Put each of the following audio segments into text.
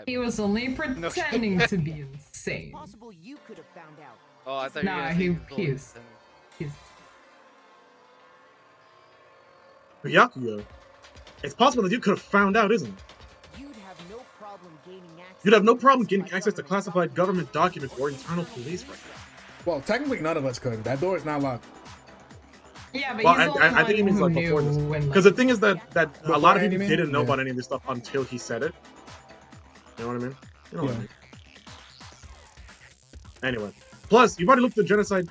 He was only pretending to be insane. Possible you could have found out. Oh, I thought Nah, you were he's Byakuya. It's possible that you could have found out, isn't it? You'd have no problem gaining access. You'd have no problem getting access to classified government documents or internal police records. Well, technically, none of us could. That door is not locked. Yeah, but Well, he's the only I think he one means who like before knew this. when, Because the thing is that a lot of Before people anime? didn't know Yeah. about any of this stuff until he said it. You know what I mean? You know what I mean. Anyway. Plus, you've already looked at the genocide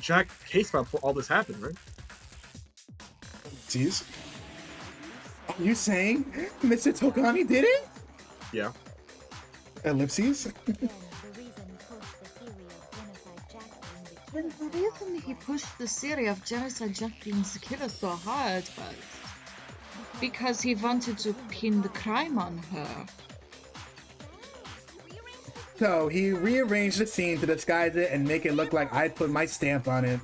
Jack case file before all this happened, right? Jeez. Are you saying Mr. Togami did it? Yeah. Ellipses? The reason he pushed the theory of genocide Jack being the killer so hard was because he wanted to pin the crime on her. So he rearranged the scene to disguise it and make it look like I put my stamp on it.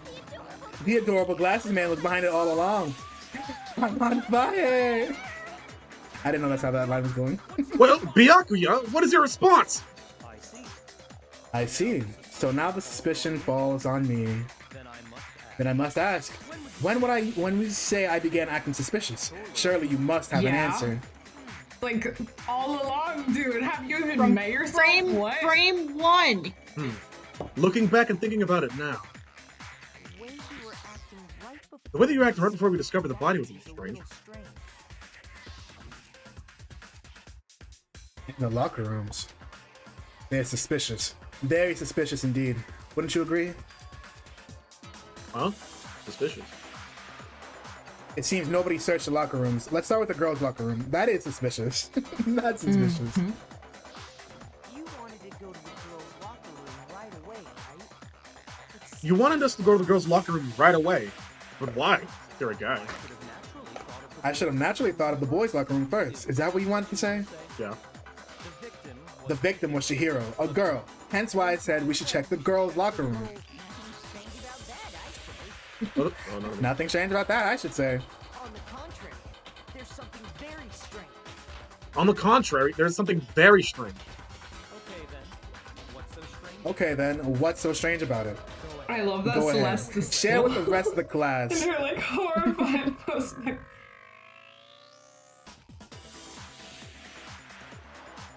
The adorable glasses man was behind it all along. I'm on fire! I didn't know that's how that line was going. Well, Byakuya, what is your response? I see. So now the suspicion falls on me. Then I must ask. When we say I began acting suspicious, surely you must have an answer. like all along, dude. Have you even met yourself? Frame one. Looking back and thinking about it now, the way that you acted right before we discovered the body was a little strange. In the locker rooms. They're suspicious. Very suspicious indeed. Wouldn't you agree? Huh? Suspicious. It seems nobody searched the locker rooms. Let's start with the girls' locker room. That is suspicious. That's suspicious. You wanted to go to the girls' locker room right away, right? You wanted us to go to the girls' locker room right away. But why? You're a guy. I should have naturally thought of the boys' locker room first. Is that what you wanted to say? Yeah. The victim was Shihiro, a girl. Hence why I said we should check the girls' locker room. Oh, no. Nothing strange about that, I should say. On the contrary, there's something very strange. On the contrary, there's something very strange. Okay then, what's so strange about it? I love that Go ahead. Celeste is Share with the still- rest of the class. And they're like horrified post.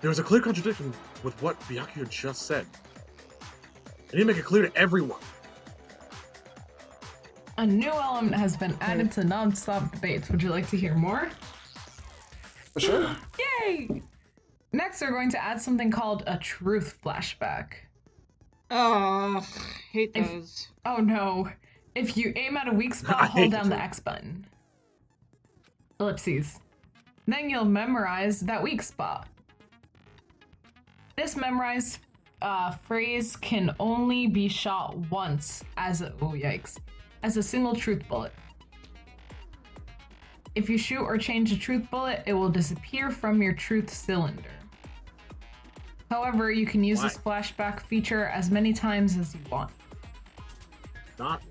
There was a clear contradiction with what Byakuya just said. I need to make it clear to everyone. A new element has been added to non-stop debates. Would you like to hear more? For sure. Yay! Next, we're going to add something called a truth flashback. Oh, hate those. Oh no. If you aim at a weak I spot, hate hold down it the too. X button. Ellipses. Then you'll memorize that weak spot. This memorized phrase can only be shot once as a, oh yikes, as a single truth bullet. If you shoot or change a truth bullet, it will disappear from your truth cylinder. However, you can use this flashback feature as many times as you want. Not.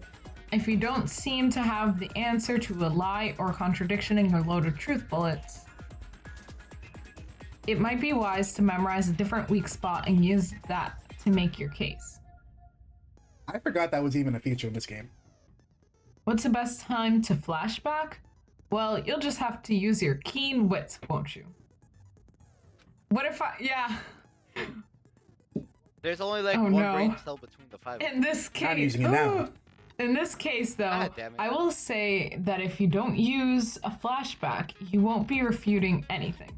If you don't seem to have the answer to a lie or contradiction in your load of truth bullets, it might be wise to memorize a different weak spot and use that to make your case. I forgot that was even a feature in this game. What's the best time to flashback? Well, you'll just have to use your keen wits, won't you? What if yeah. There's only like Oh, one no. brain cell between the five. In this case, I'm using it now. In this case, though, God damn it. I will say that if you don't use a flashback, you won't be refuting anything.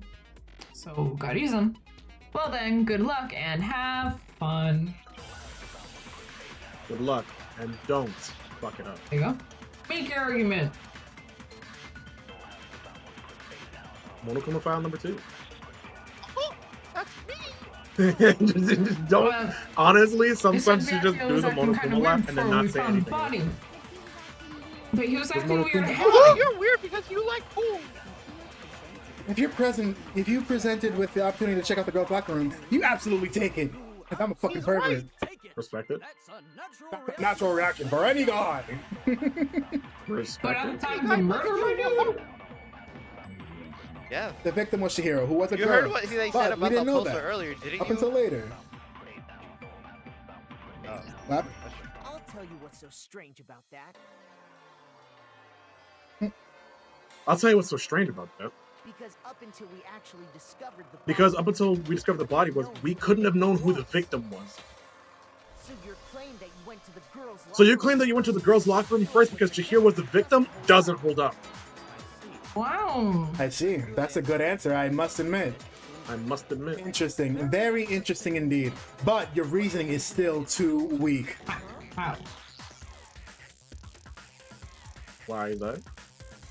So, gotta use them. Well then, good luck and have fun. Good luck, and don't fuck it up. There you go. Make your argument. Monokuma file number 2. Oh, that's me. Just don't. Well, Honestly, They said sometimes you just Byakuya do was the acting kinda Monokuma weird laugh and then before we not say found the anything. body. But he was acting Monokuma- weird. Oh, you're weird because you like food. If you presented with the opportunity to check out the girls' locker room, you absolutely take it. Cause I'm a fucking pervert. Respect it. Natural reaction for any guy. But Respect at the it. time of the murder, my dude. Yeah. The victim was Chihiro, who was a You girl. heard what they but said we about the didn't know poster that earlier, didn't up you? until later. Oh, What? I'll tell you what's so strange about that. I'll tell you what's so strange about that. Because up until we actually discovered the Because body, up until we discovered the body was, we couldn't have known who the victim was. So your claim that you went to the girls' So your locker claim that you went to the girls' locker room first because Chihiro was the victim doesn't hold up. Wow. I see. That's a good answer, I must admit. I must admit. Interesting. Very interesting indeed. But your reasoning is still too weak. Wow. Why is that?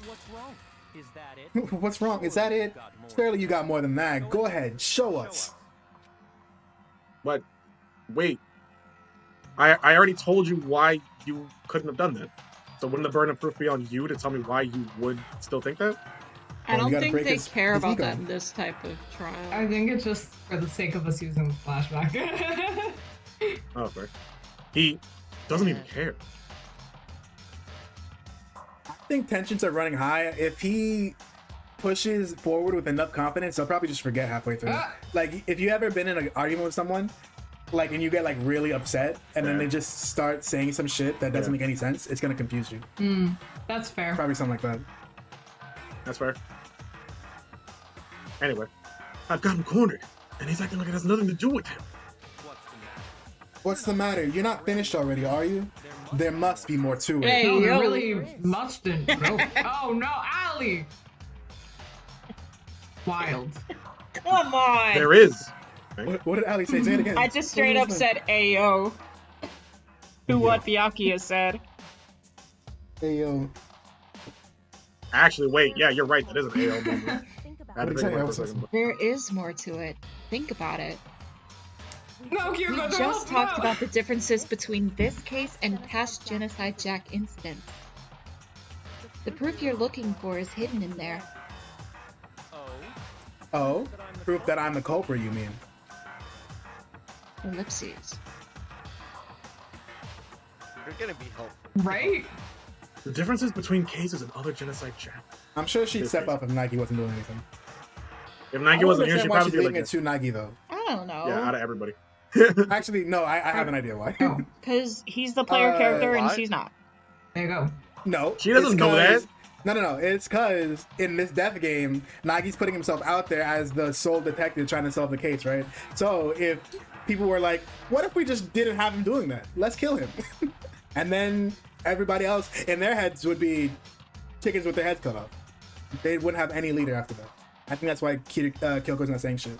What's wrong? Is that it? What's wrong? Is that it? Surely you got more than that. Go ahead, show us. But wait, I already told you why you couldn't have done that. So wouldn't the burden of proof be on you to tell me why you would still think that? I Well, you don't gotta think break they his care about ego. that in this type of trial. I think it's just for the sake of us using the flashback. Oh, okay. He doesn't even care. I think tensions are running high. If he pushes forward with enough confidence, he'll probably just forget halfway through. Like, if you ever been in an argument with someone, like, and you get like really upset, and then Yeah. they just start saying some shit that doesn't Yeah. make any sense, it's gonna confuse you. That's fair. Probably something like that. That's fair. Anyway, I've got him cornered, and he's acting like it has nothing to do with him. What's the matter? You're not finished already, are you? There must be more to it. Hey, No, there yo. really must have. No. Oh no, Ali! Wild. Come on! There is. What did Ali say? Say it again. I just straight up said Ayo. To what Byakuya said. Hey, yo. Actually, wait. Yeah, you're right. That is an AO moment. I had to What think did he about it say? for a second. There is more to it. Think about it. No, We Kyoko, just no, talked no. about the differences between this case and past Genocide Jack incidents. The proof you're looking for is hidden in there. Oh? Proof that I'm the culprit, you mean? Ellipses. you're gonna be helpful. Right? The differences between cases and other genocide chat. I'm sure she'd step up if Nike wasn't doing anything. If I Nike don't wasn't here, understand she'd why probably she's be leaving like, it to Nagi, though. I don't know. yeah, out of everybody. Actually, no, I have an idea why. Oh, Because he's the player character and Why? she's not. there you go. No. She doesn't it's know 'cause- that. No. It's because in this death game, Nagi's putting himself out there as the sole detective trying to solve the case, right? So if people were like, what if we just didn't have him doing that? Let's kill him. And then everybody else in their heads would be chickens with their heads cut off. They wouldn't have any leader after that. I think that's why Kyoko's not saying shit.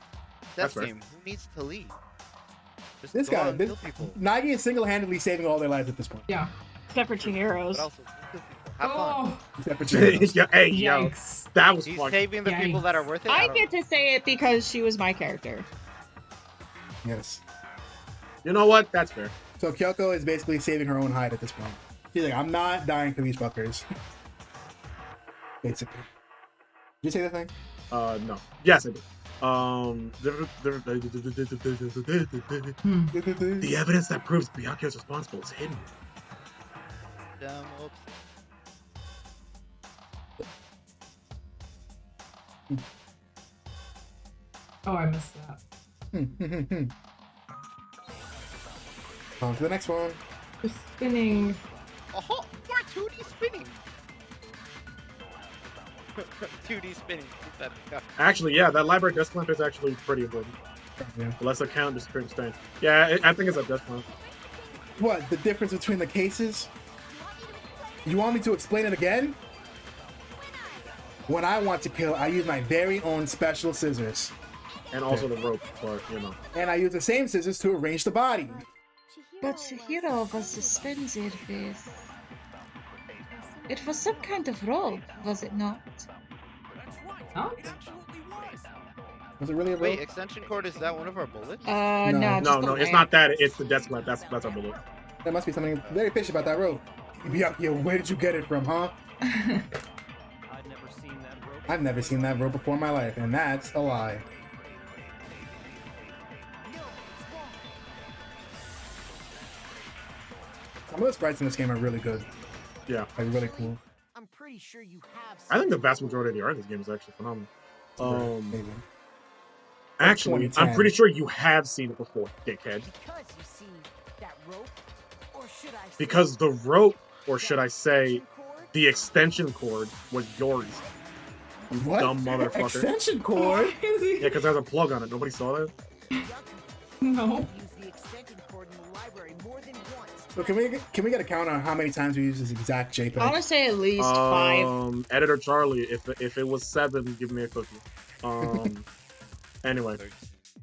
That's Death right. game. Who needs to lead? Just This go out guy, and kill people. Nagi is single-handedly saving all their lives at this point. Yeah. Except for Chihiro's. But also kill people. Have fun. Oh, Except for Chihiro. Yeah, hey, yo, yikes. that was He's fun. saving the people Yikes. that are worth it. I don't- get to say it because she was my character. Yes. You know what? That's fair. So Kyoko is basically saving her own hide at this point. She's like, I'm not dying for these fuckers. Basically. Did you say the thing? No. Yes, I did. The evidence that proves Byakuya is responsible is hidden. Damn, oops. Oh, I missed that. On to the next one. We're spinning. Oh, we're 2D spinning. 2D spinning. Actually, yeah, that library desk lamp is actually pretty important. Yeah. Unless I count just screen stain. Yeah, I think it's a desk lamp. What? The difference between the cases? You want me to explain it again? When I want to kill, I use my very own special scissors. And also the rope, but you know. And I use the same scissors to arrange the body. But Chihiro was suspended with... It was some kind of rope, was it not? Huh? Was it really a rope? Wait, extension cord, is that one of our bullets? No. No, just No, the no, it's lamp. not that. It's the desk lamp. That's our bullet. There must be something very fishy about that rope. Byakuya, where did you get it from, huh? I'd never seen that rope. I've never seen that rope before in my life, and that's a lie. Some of the sprites in this game are really good. Yeah. Like, really cool. I'm pretty sure you have. I think the vast majority of the art in this game is actually phenomenal. Maybe. Actually, I'm 2010. pretty sure you have seen it before, dickhead. Because you see that rope, or should I say Because the rope, or that should I say, extension cord? the extension cord was yours. You What? dumb motherfucker. Extension cord? Yeah, because there's a plug on it. Nobody saw that? No. Use the extension cord in the library more than once. So can we get a count on how many times we use this exact JPEG? I want to say at least 5. Editor Charlie, if it was 7, give me a cookie. Anyway,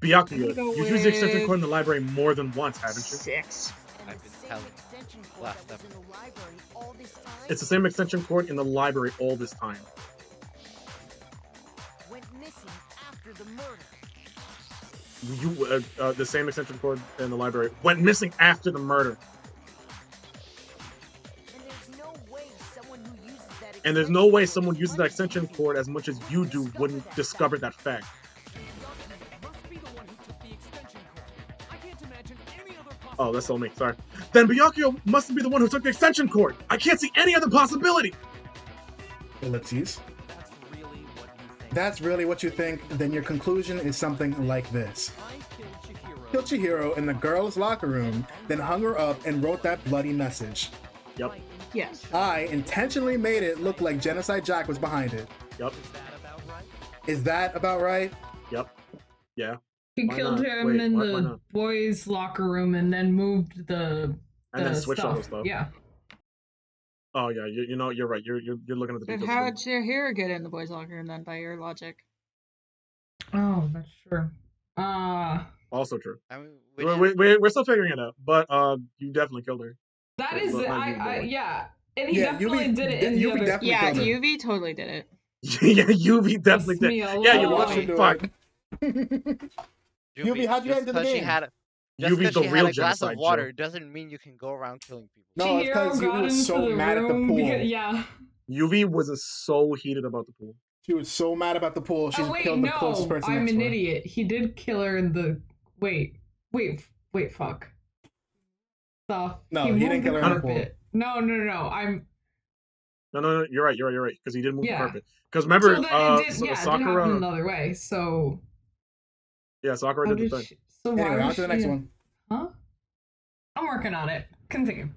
Byakuya, Go you've used the extension with cord in the library more than once, haven't you? 6. And I've the been same telling extension cord last that was in the library all this time It's the same extension cord in the library all this time. went missing after the murder. The same extension cord in the library went missing after the murder. And there's no way someone who uses that And there's no way someone uses that extension cord as much as you do wouldn't discover that fact. Must be the one who took the extension cord. I can't imagine any other possible. Oh, that's all me. Sorry. Then Byakuya must be the one who took the extension cord. I can't see any other possibility. Ellipses. That's really what you think. That's really what you think, then your conclusion is something like this. I killed Chihiro. Killed Chihiro in the girls' locker room, then hung her up and wrote that bloody message. Yep. Yes. I intentionally made it look like Genocide Jack was behind it. Yep. Is that about right? Is that about right? Yep. Yeah. He Why killed not? him Wait, in why the not? boys' locker room and then moved the And then the switched all the stuff. Yeah. Oh yeah. You know you're right. You're looking at the But details. how did your hair get in the boys' locker room then, by your logic? Oh, that's true. Also true. I mean, We're still figuring it out. But you definitely killed her. that is Look, I yeah. And he Yeah, definitely Yubi- did it in the Yubi other. definitely Yeah, killed her. UV totally did it. Yeah, UV definitely It's did. me Yeah, you alone. watched it. Do Fuck. Yubi, how'd you get into the game? Just UV's because the she real had a glass genocide, of water Joe. doesn't mean you can go around killing people. No, it's because Chihiro Yubi got was into so the mad at the room pool. because- yeah. UV was so heated about the pool. She was so mad about the pool, she Oh wait, killed the closest no, person I'm next an to her. idiot. He did kill her in the. Wait, fuck. Stuff. No, he didn't moved kill her in the pool. carpet. No. I'm. No. You're right. Because he did move Yeah. the carpet. Because remember, so then it did, yeah, it did happen Sakura. another way. So. Yeah, Sakura How did the did thing. she, so why Anyway, on was to the she next in- one. Huh? I'm working on it. Continue.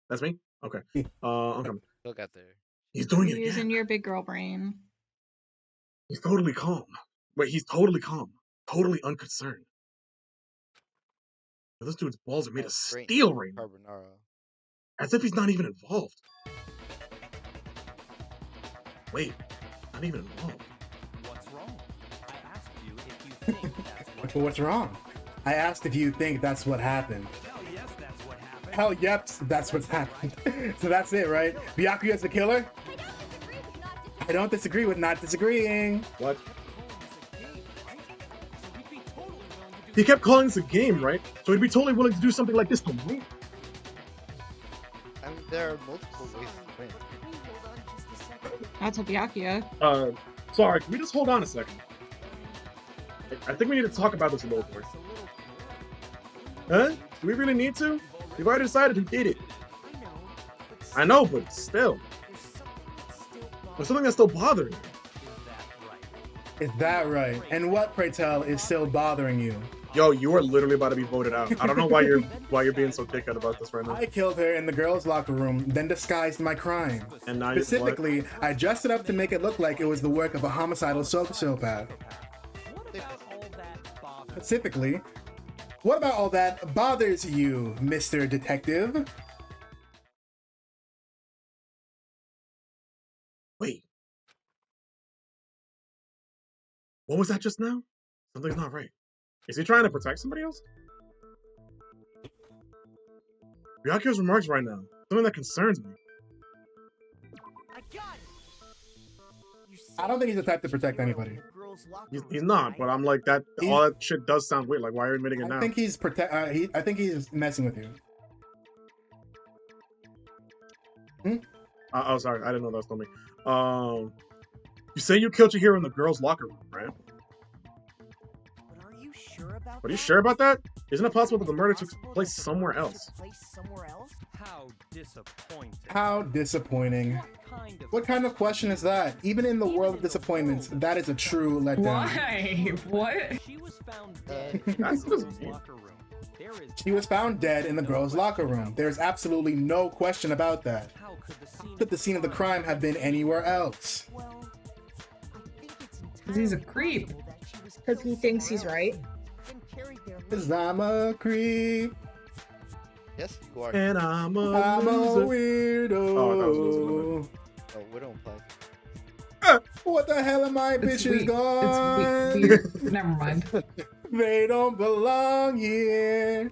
That's me. Okay. I'm coming. Still got there. He's doing it Using again. your big girl brain. He's totally calm. Wait, he's totally calm. Totally unconcerned. This dude's balls are made of That's great. steel right now. Carbonara. As if he's not even involved. Wait, not even involved. What's wrong? I asked you if you think that's what. But what's wrong? I asked if you think that's what happened. Hell yes, that's what happened. Hell, yep, that's what's happened. So that's it, right? Byakuya's the killer? I don't disagree with not disagreeing. What? So he'd be totally willing to do He kept calling this a game, right? So he'd be totally willing to do something like this to me. I mean, there are multiple ways to win. That's a Byakuya. Sorry, can we just hold on a second? I think we need to talk about this a little more. Huh? Do we really need to? We've already decided who did it. I know, but still. There's something that's still bothering me. Is that right? And what, pray tell, is still bothering you? Yo, you are literally about to be voted out. I don't know why you're being so dickhead about this right now. I killed her in the girls' locker room, then disguised my crime. And now you Specifically, I dressed it up to make it look like it was the work of a homicidal sociopath. What about all that bother? Specifically, what about all that bothers you, Mr. Detective? Wait. What was that just now? Something's not right. Is he trying to protect somebody else? Byakuya's remarks right now. Something that concerns me. I got it. You I don't think he's the type to said protect Chihiro anybody. in the girls' locker He's room, not, right? but I'm like that. He's- All that shit does sound weird. Like, why are you admitting it now? I think he's I think he's messing with you. Oh, sorry, I didn't know that was still me. You say you killed Chihiro in the girls' locker room, right? But are you sure about But are you that? sure about that? Isn't it possible that the murder took Possible place that the somewhere murder else? took place somewhere else? How disappointing. How disappointing. What kind of question is that? Even in the world of disappointments, that is a true letdown. Why? What? She was found dead That's in the just girls' mean. locker room. There is She was found dead in the girls' locker room. There's absolutely no question about that. How Could the scene of the crime have been anywhere else? Well, I think it's 'Cause he's a creep. entirely possible that she was Because he killed thinks he's somewhere right. else and carried there Cause I'm a creep. Yes, you are. And I'm a I'm a loser. weirdo. Oh, that was loser. Oh, Widow implies. What the hell are my It's bitches gone? It's weird. Never mind. They don't belong here.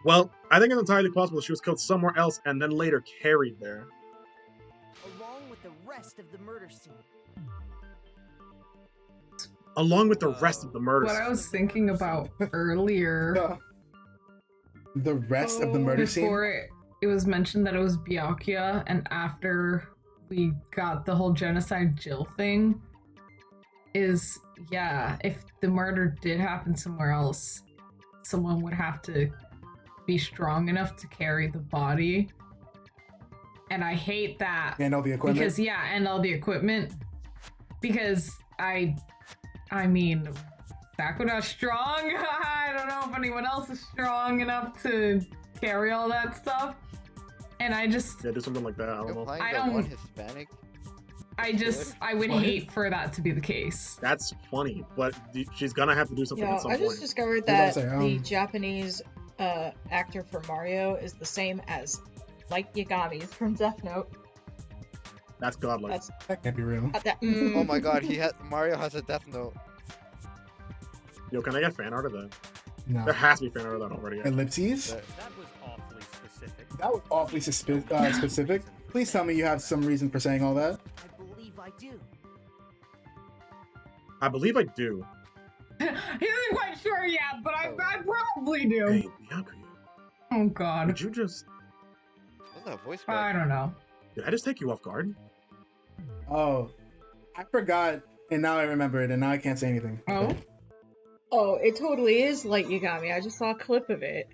Well, I think it's entirely possible she was killed somewhere else and then later carried there. along with the rest of the murder scene. Along with the rest of the murder What I scene. was thinking about earlier, The rest of the murder scene. before it was mentioned that it was Byakuya, and after we got the whole genocide Jill thing, is yeah, if the murder did happen somewhere else, someone would have to be strong enough to carry the body. And I hate that. And all the equipment. Because yeah, and all the equipment. Because I mean, Sakura's strong. I don't know if anyone else is strong enough to carry all that stuff. And I just, Yeah, do something like that. I don't You're know. playing I the don't- one Hispanic. I would What? hate for that to be the case. That's funny, but she's gonna have to do something Yeah, at some I point. just discovered What was that I saying? the Japanese actor for Mario is the same as Light Yagami's from Death Note. That's godlike. That's That can't be real. Oh my god, Mario has a Death Note. Yo, can I get fan art of that? No. There has to be fan art of that already. Ellipses? That- That was awfully specific. That was awfully specific. Please tell me you have some reason for saying all that. I believe I do. I believe I do. He isn't quite sure yet, but I probably do. Hey, Byakuya, Oh god. did you just... What's that voice I crack? don't know. Did I just take you off guard? Oh, I forgot, and now I remember it, and now I can't say anything. Oh? Oh, it totally is Light Yagami. I just saw a clip of it.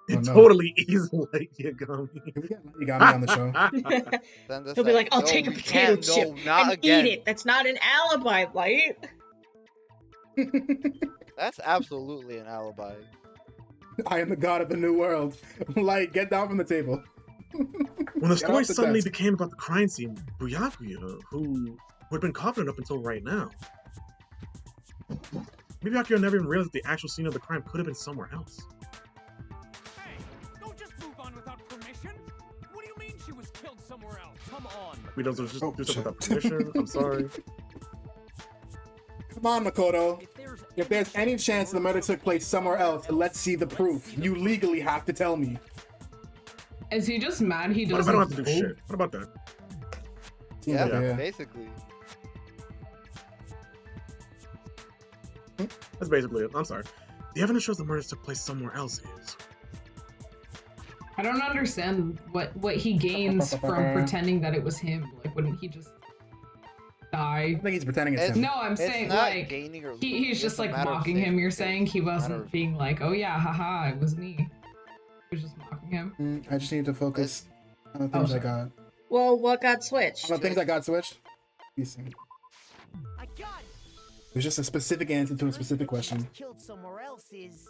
It no. totally is like Yagami. Can we get you got me on the show? Send us He'll be that- like, I'll No, take a we potato can't. chip No, not and again. eat it. That's not an alibi, Light. That's absolutely an alibi. I am the god of the new world. Like, get down from the table. When the Get story off the suddenly desk. became about the crime scene, Byakuya, who had been confident up until right now, maybe Byakuya never even realized that the actual scene of the crime could have been somewhere else. Hey, don't just move on without permission. What do you mean she was killed somewhere else? Come on. We don't just Oh, do something without shit. permission. I'm sorry. Come on, Makoto. If there's If there's any chance the murder took place somewhere else, let's see the proof. You legally have to tell me. Is he just mad he What if I doesn't don't have to do know? shit? What about that? Seems Yeah, like it, basically. That's basically it. I'm sorry. The evidence shows the murders took place somewhere else is. I don't understand what he gains from pretending that it was him. Like, wouldn't he just die? I think he's pretending it's It's- him. No, I'm It's saying not like gaining or he's losing, just it's a like matter of mocking him. You're safety. saying he Matter wasn't of- being like, oh yeah, haha, it was me. He was just mocking him. I just need to focus on the things I sorry. got. Well, what got switched? On the things I got switched. You see. I got it. There's just a specific answer to a specific question. What's killed somewhere else is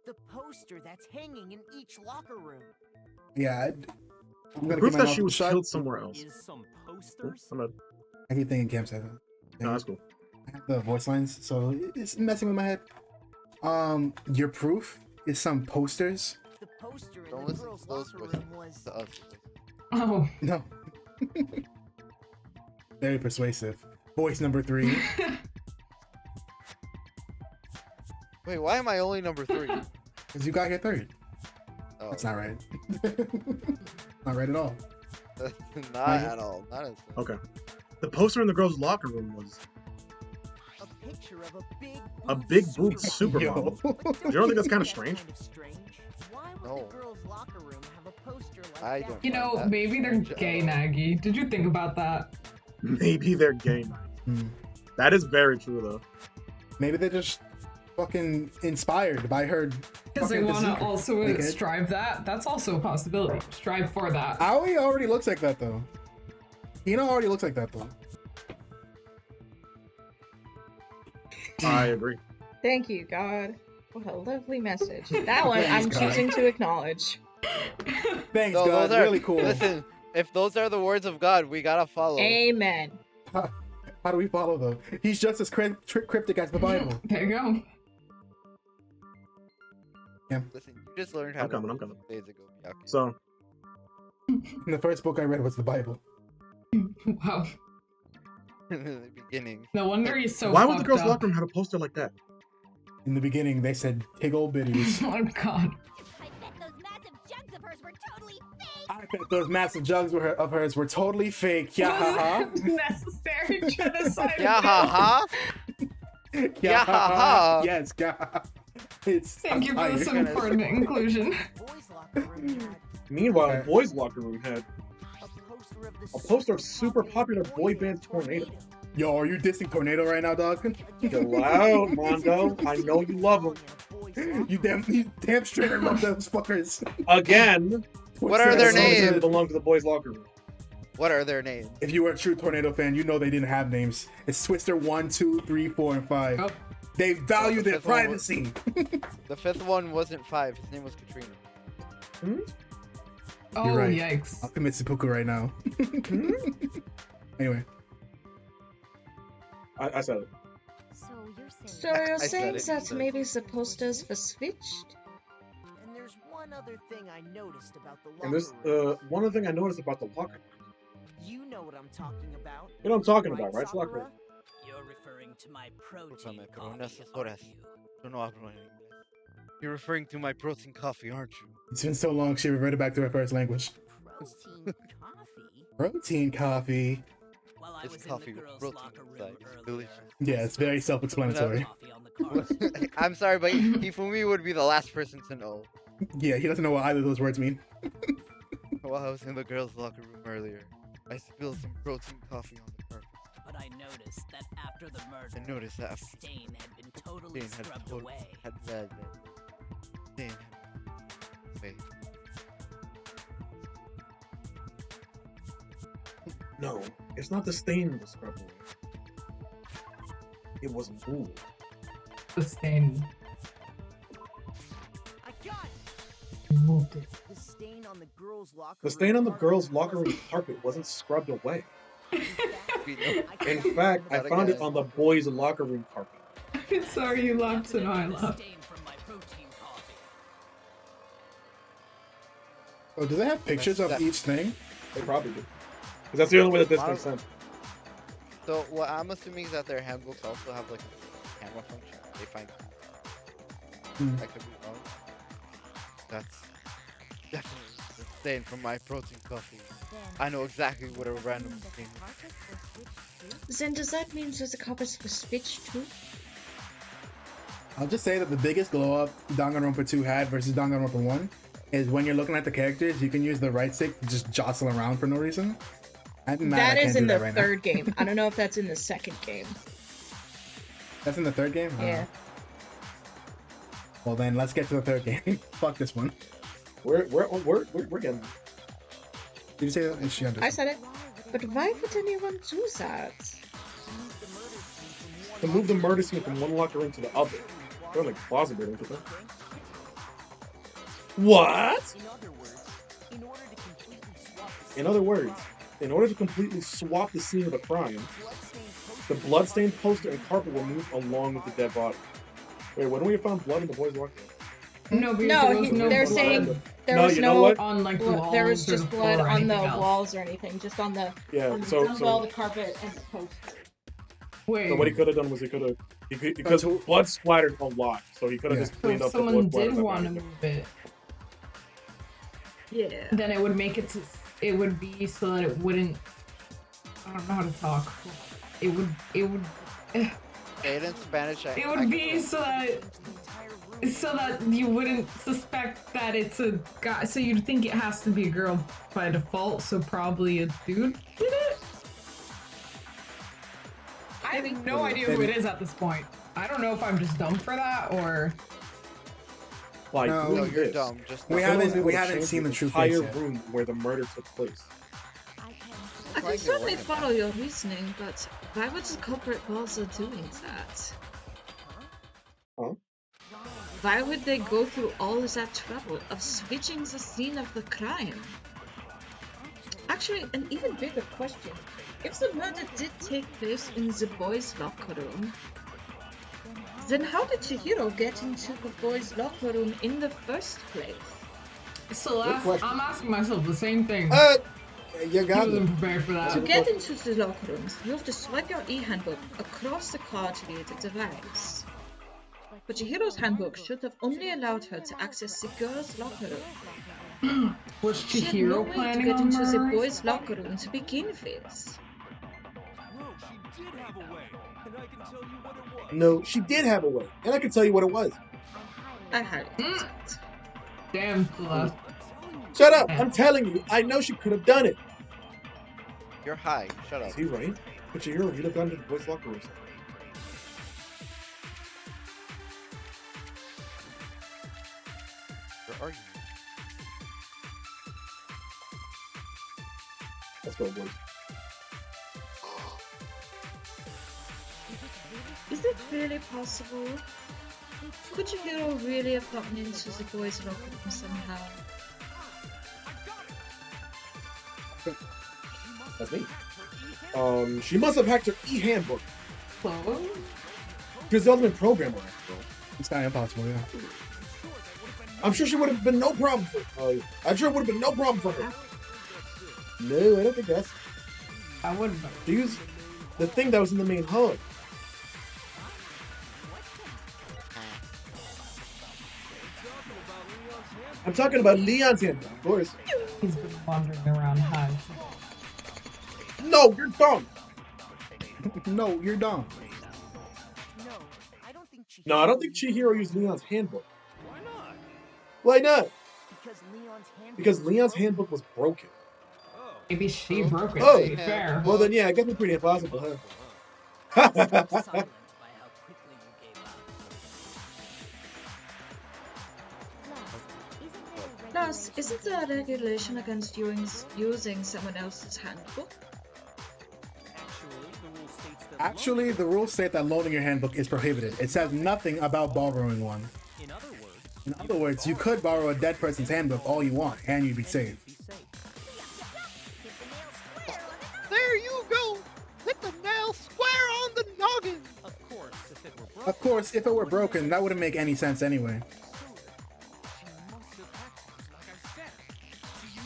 the poster that's hanging in each locker room. Yeah, I'm gonna Proof keep my that she mouth was shut. killed somewhere else. is some Oh, posters. I'm not, I keep thinking Cam said that. no, that's cool. I have the voice lines, so it's messing with my head. Your proof is some posters. The poster in Don't the listen girls' to those locker voices. room was To us. Oh, No. Very persuasive. Voice number 3. Wait, why am I only number 3? Because you got here third. Oh, That's not right. Not right at all. not at all. Not as. Okay. The poster in the girls' locker room was a picture of a big boobed supermodel. supermodel. Yo. Do you don't think that's kind of strange? Why would No. the girls' locker room have a poster like I that? don't you know, that maybe they're strange at gay, all. Nagi. Did you think about that? Maybe they're gay. Hmm. That is very true, though. Maybe they're just fucking inspired by her. Because they fucking want to physique, also dickhead. strive that. That's also a possibility. Strive for that. Aoi already looks like that though. Hino already looks like that though. I agree. Thank you, God. What a lovely message. That one I'm Thanks, God. choosing to acknowledge. Thanks, So God. those are Really cool. Listen, if those are the words of God, we gotta follow. Amen. How do we follow though? He's just as cryptic as the Bible. There you go. Listen, you just learned how I'm to coming, I'm read coming. days ago, Byakuya. So, And the first book I read was the Bible. Wow. in the beginning. No wonder he's so why would the fucked girls' up. locker room have a poster like that? In the beginning, they said, "Take old biddies." Oh god. I bet those massive jugs of hers were totally fake. I bet those massive jugs of hers were totally fake. Yeah, ha Necessary genocide. Yeah, ha ha. Yeah, ha ha. Yes, yeah. It's. Thank you for this tired. important inclusion. Boys' locker room had Meanwhile, Okay. the boys' locker room had a a poster of super popular boy band Tornado. Yo, are you dissing Tornado right now, dog? Chill out, Mondo. I know you love them. You damn straight love those fuckers. Again, What are their some of them names? belong to the boys' locker room. What are their names? If you were a true Tornado fan, you know they didn't have names. It's Twister 1, 2, 3, 4, and 5. Oh. They value their Fifth one was- privacy. The fifth one wasn't 5. His name was Katrina. Oh, You're right. yikes. I'll commit seppuku right now. Anyway, I said it. So you're saying So you're I said saying it, that so- maybe the posters were switched? And there's one other thing I noticed about the locker And this, room. one other thing I noticed about the locker room. You know what I'm talking about. You know what I'm talking about, right? It's the locker room. Sakura? You're referring to my protein Escúchame, pero coffee, unas aren't horas. you? Yo no hablo en inglés. You're referring to my protein coffee, aren't you? it's been so long she reverted back to her first language. Protein coffee? Protein coffee. While I It's was coffee in the with girls' protein locker room inside. It's earlier, delicious. Yeah, it's very self-explanatory. coffee on the cart. I'm sorry, but Hifumi would be the last person to know. Yeah, he doesn't know what either of those words mean. While I was in the girls' locker room earlier, I spilled some protein coffee on the carpet. But I noticed that after the murder, I noticed that the stain had been totally Stain had scrubbed totally away. had that. Stain had wait. No, it's not the stain that was scrubbed away. It was mold. The stain. I got it! You moved it. The stain on the girls' locker The room stain on the carpet girls' was locker room perfect. carpet wasn't scrubbed away. We know. In fact, I Gotta found get it it. on the boys' locker room carpet. I'm sorry you laughed, so now I The laugh. stain from my protein coffee. Oh, do they have pictures of That- each thing? They probably did. Because that's the only way that this Model- makes sense. So what I'm assuming is that their handbooks also have like a camera function. They find. Hmm. I could be wrong. That's definitely the stain from my protein coffee. I know exactly what a random stain is. Then does that mean that the carpets were switched too? I'll just say that the biggest glow up Danganronpa 2 had versus Danganronpa 1 is when you're looking at the characters, you can use the right stick to just jostle around for no reason. I'm mad I That can't is do in that the right third game. I don't know if that's in the second game. now. That's in the third game? Yeah. Well then, let's get to the third game. Fuck this one. We're getting. Did you say that? She I understood. said it. But why would anyone do that? To move the murder scene from one locker room to the other. They're like plausible, don't you think? What? In other words, In order to completely swap the scene of the crime, the bloodstained poster and carpet were moved along with the dead body. Wait, when we found blood in the boys' locker room? No, because No, there was no they're blood saying there No, was you know no what? on like the blood. walls. There was or just the floor blood or on the anything else. walls or anything, just on the Yeah, on so the carpet and the poster. Wait, so what he could have done was because That's who- blood splattered a lot, so he could have Yeah. just so cleaned if up the someone blood did splatters. want to move it, Yeah. then it would make it. It would be so that it wouldn't. I don't know how to talk. It would. Say it in Spanish. It would be so that you wouldn't suspect that it's a guy. So you'd think it has to be a girl by default. So probably a dude did it. I have no idea who it is at this point. I don't know if I'm just dumb for that or Like, No, doing No, you're this, dumb. Just We not. someone was haven't- able we to haven't change seen the true entire face yet. room where the murder took place. I can certainly follow your reasoning, but why would the culprit bother doing that? Huh? Why would they go through all of that trouble of switching the scene of the crime? Actually, an even bigger question. If the murder did take place in the boys' locker room, then how did Chihiro get into the boys' locker room in the first place? Celeste, question. I'm asking myself the same thing. You I got wasn't it. prepared for To that. get into the locker rooms, you have to swipe your e-handbook across the card via the device. But Chihiro's handbook should have only allowed her to access the girls' locker room. Was She had no Chihiro way to planning get on into the murdering? boys' locker room to begin with. No, she did have a way, and I can tell you what it was. No, she did have a way, and I can tell you what it was. I highly doubt that. Damn, Celeste. Shut up! I'm telling you, I know she could have done it. You're high. Shut up. Is he right? But Chihiro, you'd have gone to the boys' locker room. You're arguing. Let's go, boys. Is it really possible? Could Chihiro really have gotten into the boys' locker room somehow? That's me. She must have hacked her e-handbook. Close? Because the ultimate program on it, bro. It's kind of impossible, yeah. I'm sure she would have been no problem for I'm sure it would have been no problem for her. No, I don't think that's. I wouldn't have. She used the thing that was in the main hub. I'm talking about Leon's handbook, of course. He's been wandering around high. No, you're dumb. No, you're dumb. No, I don't think Chihiro. No, I don't think Chihiro used Leon's handbook. Why not? Why not? Because Because Leon's handbook was broken. Oh. Maybe she broke it, Oh, to be fair. Well, then, yeah, I guess it's pretty impossible, huh? Silent by how quickly you gave up. Plus, isn't there a regulation against using someone else's handbook? Actually, the rule states that Actually, the rules state that loaning your handbook is prohibited. It says nothing about borrowing one. in other words, In other words, you could borrow a dead person's handbook all you want, and you'd be safe. There you go. Hit the nail square on the noggin. of course, if it were broken, Of course, if it were broken, that wouldn't make any sense anyway. she must have hacked it, like I said.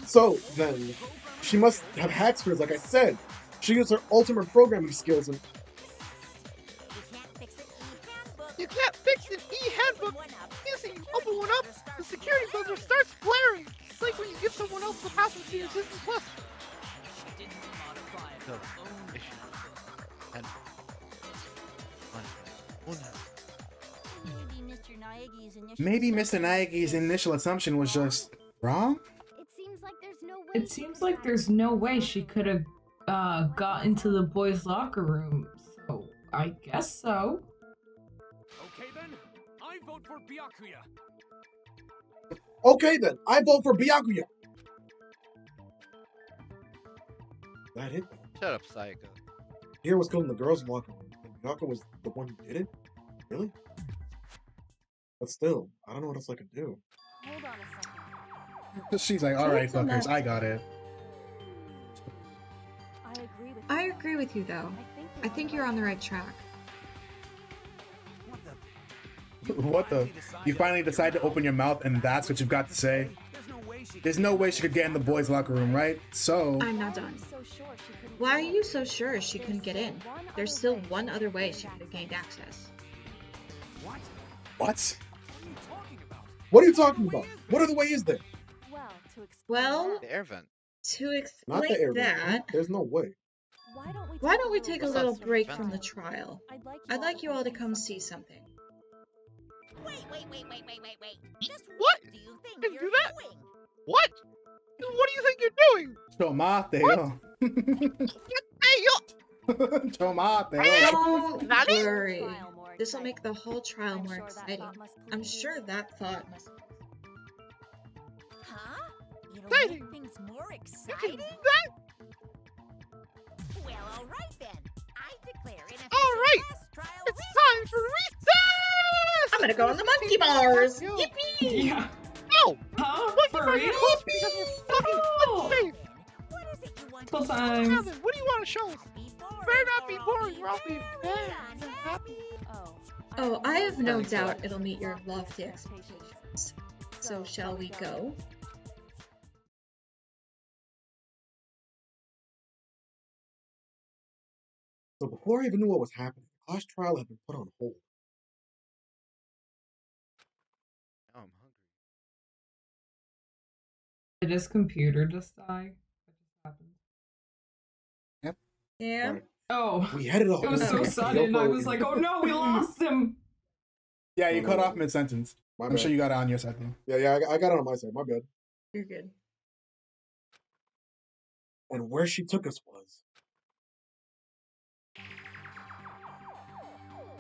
So, then, she must have hacked screws, like I said. She used her ultimate programming skills and. You can't fix an e-handbook. Easy, you open one up, the security buzzer starts blaring. It's like when you give someone else the password to your Disney Plus. She didn't modify No, her own issue. handbook. And Maybe Mr. Naegi's initial Maybe Mr. Naegi's initial assumption was just wrong? It seems like there's no way. It seems like there's no way she could have got into the boys' locker room. So I guess so. Okay then, I vote for Byakuya. Okay, then, I vote for Byakuya. That it? shut up, Sayaka. Here was killed in the girls' locker room, and Byakuya was the one who did it? Really? But still, I don't know what else I could do. Hold on a second. She's like, alright, fuckers, I got it. I agree with you. I agree with you though. I think you're on the right track. What the? You finally decide to open your mouth and that's what you've got to say? There's no way she could get in the boys' locker room, right? So, I'm not done. Why are you so sure she couldn't get in? There's still one other way she could have gained access. what? What are you talking about? What other way is there? Well, The air vent. to Not the explain air that, vent. There's no way. why don't we take a What's little that? break Vent? from the trial? I'd like you all to come see something. Wait. Just What? do you think Didn't you're do that. doing? What? What do you think you're doing? Tomateo. Hey, yo! Tomateo. Don't Nani? worry. This will make the whole trial more exciting. I'm sure that thought must. Huh? It'll Exciting. make things more exciting? Well, all right then. I declare an official All right. class trial It's recess. time for recess! I'm gonna go on the monkey bars. Yo. Yippee! Yeah. No! Huh? Monkey For bars are real? close because we're fucking Oh. unsafe. What is it you want Full to show time. us? Kevin, what do you want to show us? Be boring, Better not or be I'll boring or I'll be very very unhappy. Oh, I have no Thanks, doubt Alex. it'll meet your lofty expectations. So shall we go? So before I even knew what was happening, the class trial had been put on hold. Now I'm hungry. Did his computer just die? What just happened? Yeah. Alright, Oh, we headed off. it was so Okay. sudden. I was like, oh no, we lost him. Yeah, you No, cut no, off mid-sentence. My I'm bad. sure you got it on your side though. Yeah, I got it on my side. My bad. You're good. And where she took us was.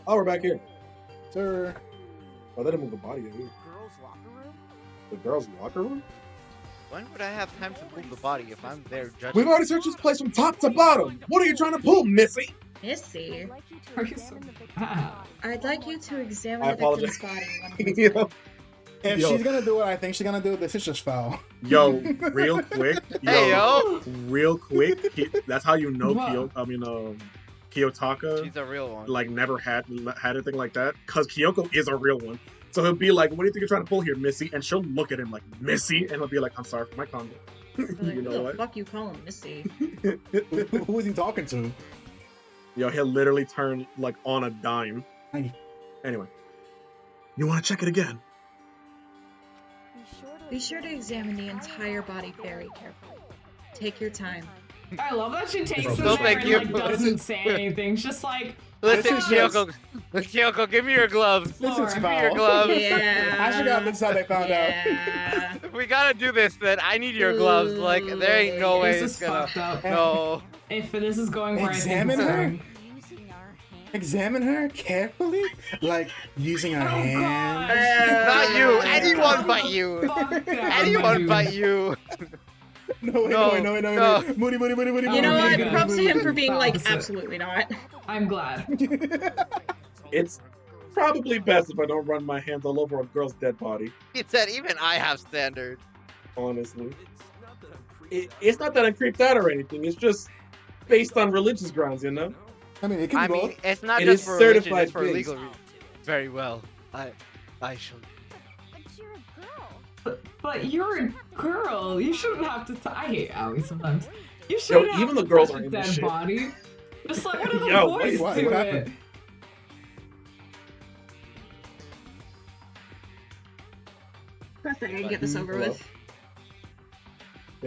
Oh, we're back here. Sir. Oh, they didn't move the body yet. either. Girls' locker room? The girls' locker room? When would I have time to move the body if I'm there judging? We've already searched this place from top to bottom. What are you trying to pull, Missy? Missy, Are you so bad? I'd like you to examine I the victim's body one more Yo, time. If Yo. she's gonna do what I think she's gonna do, this is just foul. yo, real quick. Hey yo! Real quick. That's how you know What? Kiyotaka She's a real one. like never had anything like that. Cause Kyoko is a real one. So he'll be like, "What do you think you're trying to pull here, Missy?" And she'll look at him like, "Missy," and he'll be like, "I'm sorry for my conduct." Like, You who know the what? fuck you call him Missy? Who is he talking to? Yo, he'll literally turn like on a dime. Hi. Anyway, you want to check it again? Be sure to examine the entire body very carefully. Take your time. I love that she takes No, him there thank and you. like doesn't say anything. She's just like, Listen, This is just- Kyoko, give me your gloves. This is Lord. Give me your foul. gloves. Yeah. I forgot this is how they found out. Yeah. If we gotta do this, then I need your gloves. Like, there ain't no way this it's is gonna. fucked up. No. If this is going where Examine I think her? it's going. Examine her carefully, like using her Oh hand. god. Not you. Anyone but you. Fuck that, Anyone dude. but you. No, wait. Moody. You know Oh my what? God. Props to him for being like, Opposite. absolutely not. I'm glad. It's probably best if I don't run my hands all over a girl's dead body. He said, even I have standards. Honestly, it's not that I'm creeped out or anything. It's just based on religious grounds, you know. I mean, it can I be mean, both. it's not It just is for religion, certified it's for based. legal reasons. Very well. I shall. But you're a girl. But you're a girl. You shouldn't have to. I hate Allie sometimes. You shouldn't have even to the girls touch are a in this dead shit. body. Just like what are the Yo, boys wait, what to it? happened? Perfect. I can get this over with.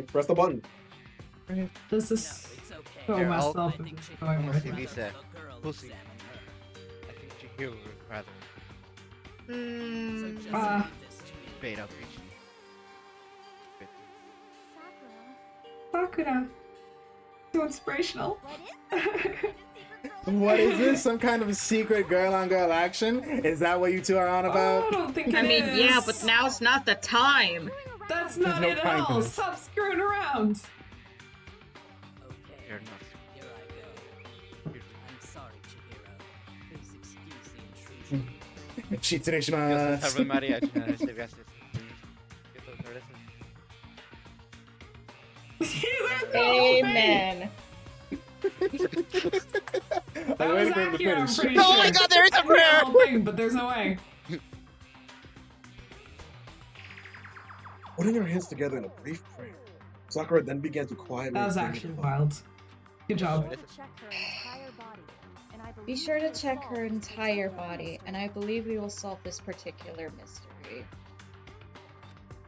Press the button. This is It's okay. so Here, messed I'll- up. If it's going with see it. Lisa. Girl Pussy. examine her. I think Chihiro would rather So Mm, just Uh, leave this to me. fade out reaching. Sakura. So inspirational. What is this? Some kind of secret girl-on-girl action? Is that what you two are on Oh, I about? don't think I it mean, is. yeah, but now's not the time. That's not no it at time for all. this. Stop screwing around. Okay. You're not. Here I go. I'm sorry, Chihiro. Please excuse the intrusion. Shitsuneshimasu. Salve Maria, gracias, gracias. Amen. I'm waiting for him to accurate, I'm finish. pretty Oh my sure. god, there is a I read prayer! the whole thing, but there's no way. Putting her hands together in a brief prayer, Sakura then began to quietly. That was sing actually it. wild. Good job. Be sure to check her entire body, and I believe we will solve this particular mystery.